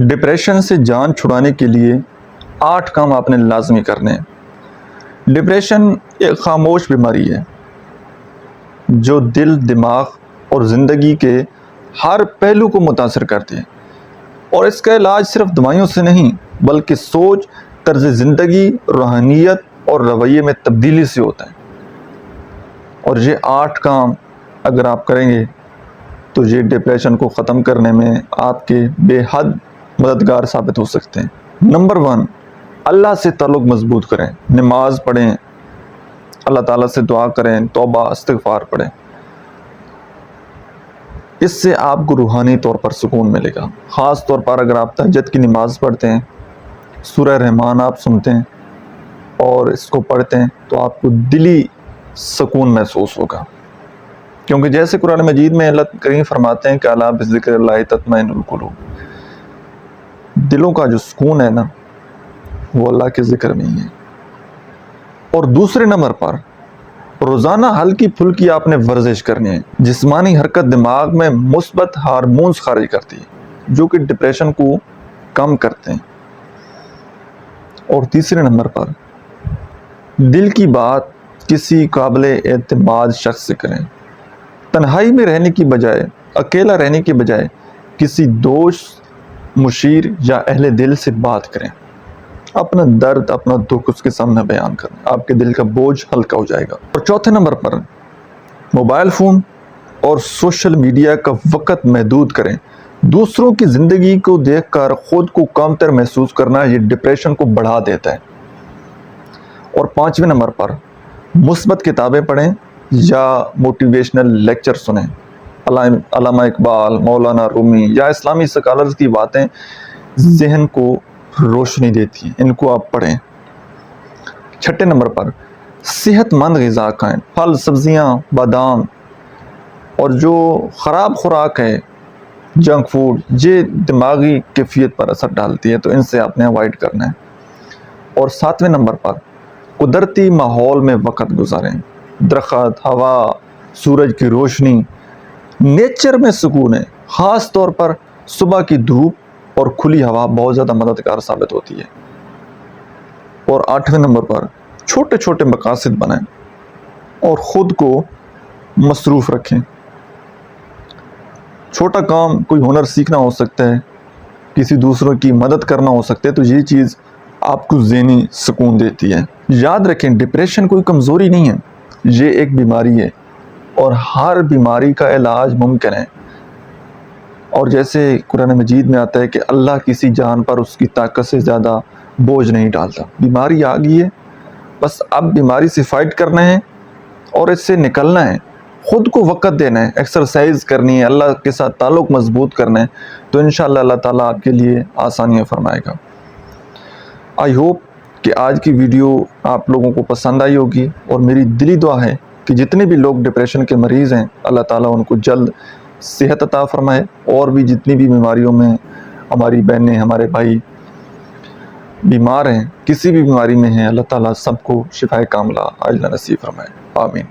Depression سے جان چھڑانے کے لیے 8 کام آپ نے لازمی کرنے ہیں۔ ڈپریشن ایک خاموش بیماری ہے جو دل، دماغ اور زندگی کے ہر پہلو کو متاثر کرتی ہے، اور اس کا علاج صرف دوائیوں سے نہیں بلکہ سوچ، طرز زندگی، روحانیت اور رویے میں تبدیلی سے ہوتا ہے۔ اور یہ 8 کام اگر آپ کریں گے تو یہ ڈپریشن کو ختم کرنے میں آپ کے بے حد مددگار ثابت ہو سکتے ہیں۔ نمبر 1، اللہ سے تعلق مضبوط کریں، نماز پڑھیں، اللہ تعالیٰ سے دعا کریں، توبہ استغفار پڑھیں۔ اس سے آپ کو روحانی طور پر سکون ملے گا۔ خاص طور پر اگر آپ تہجد کی نماز پڑھتے ہیں، سورہ رحمان آپ سنتے ہیں اور اس کو پڑھتے ہیں تو آپ کو دلی سکون محسوس ہوگا، کیونکہ جیسے قرآن مجید میں اللہ کریم فرماتے ہیں کہ الا بذکر اللہ تطمئن القلوب، دلوں کا جو سکون ہے نا وہ اللہ کے ذکر میں ہی ہے۔ اور دوسرے نمبر پر روزانہ ہلکی پھلکی آپ نے ورزش کرنی ہے۔ جسمانی حرکت دماغ میں مثبت ہارمونز خارج کرتی ہے جو کہ ڈپریشن کو کم کرتے ہیں۔ اور تیسرے نمبر پر دل کی بات کسی قابل اعتماد شخص سے کریں۔ تنہائی میں رہنے کی بجائے، اکیلا رہنے کی بجائے کسی دوست، مشیر یا اہل دل سے بات کریں۔ اپنا درد، اپنا دکھ اس کے سامنے بیان کریں، آپ کے دل کا بوجھ ہلکا ہو جائے گا۔ اور چوتھے نمبر پر موبائل فون اور سوشل میڈیا کا وقت محدود کریں۔ دوسروں کی زندگی کو دیکھ کر خود کو کمتر محسوس کرنا یہ ڈپریشن کو بڑھا دیتا ہے۔ اور 5ویں نمبر پر مثبت کتابیں پڑھیں یا موٹیویشنل لیکچر سنیں۔ علامہ اقبال، مولانا رومی یا اسلامی سکالرز کی باتیں ذہن کو روشنی دیتی ہیں، ان کو آپ پڑھیں۔ 6 نمبر پر صحت مند غذا کھائیں، پھل، سبزیاں، بادام، اور جو خراب خوراک ہے، جنک فوڈ، یہ دماغی کیفیت پر اثر ڈالتی ہے تو ان سے آپ نے اوائڈ کرنا ہے۔ اور 7ویں نمبر پر قدرتی ماحول میں وقت گزاریں۔ درخت، ہوا، سورج کی روشنی، نیچر میں سکون ہے، خاص طور پر صبح کی دھوپ اور کھلی ہوا بہت زیادہ مددگار ثابت ہوتی ہے۔ اور 8ویں نمبر پر چھوٹے چھوٹے مقاصد بنائیں اور خود کو مصروف رکھیں۔ چھوٹا کام کوئی ہنر سیکھنا ہو سکتا ہے، کسی دوسروں کی مدد کرنا ہو سکتا ہے، تو یہ چیز آپ کو ذہنی سکون دیتی ہے۔ یاد رکھیں ڈپریشن کوئی کمزوری نہیں ہے، یہ ایک بیماری ہے اور ہر بیماری کا علاج ممکن ہے۔ اور جیسے قرآن مجید میں آتا ہے کہ اللہ کسی جان پر اس کی طاقت سے زیادہ بوجھ نہیں ڈالتا۔ بیماری آ گئی ہے، بس اب بیماری سے فائٹ کرنا ہے اور اس سے نکلنا ہے، خود کو وقت دینا ہے، ایکسرسائز کرنی ہے، اللہ کے ساتھ تعلق مضبوط کرنا ہے، تو انشاءاللہ اللہ تعالیٰ آپ کے لیے آسانیاں فرمائے گا۔ آئی ہوپ کہ آج کی ویڈیو آپ لوگوں کو پسند آئی ہوگی، اور میری دلی دعا ہے کہ جتنے بھی لوگ ڈپریشن کے مریض ہیں اللہ تعالیٰ ان کو جلد صحت عطا فرمائے، اور بھی جتنی بھی بیماریوں میں ہماری بہنیں، ہمارے بھائی بیمار ہیں، کسی بھی بیماری میں ہیں، اللہ تعالیٰ سب کو شفائے کاملہ عاجلہ نصیب فرمائے، آمین۔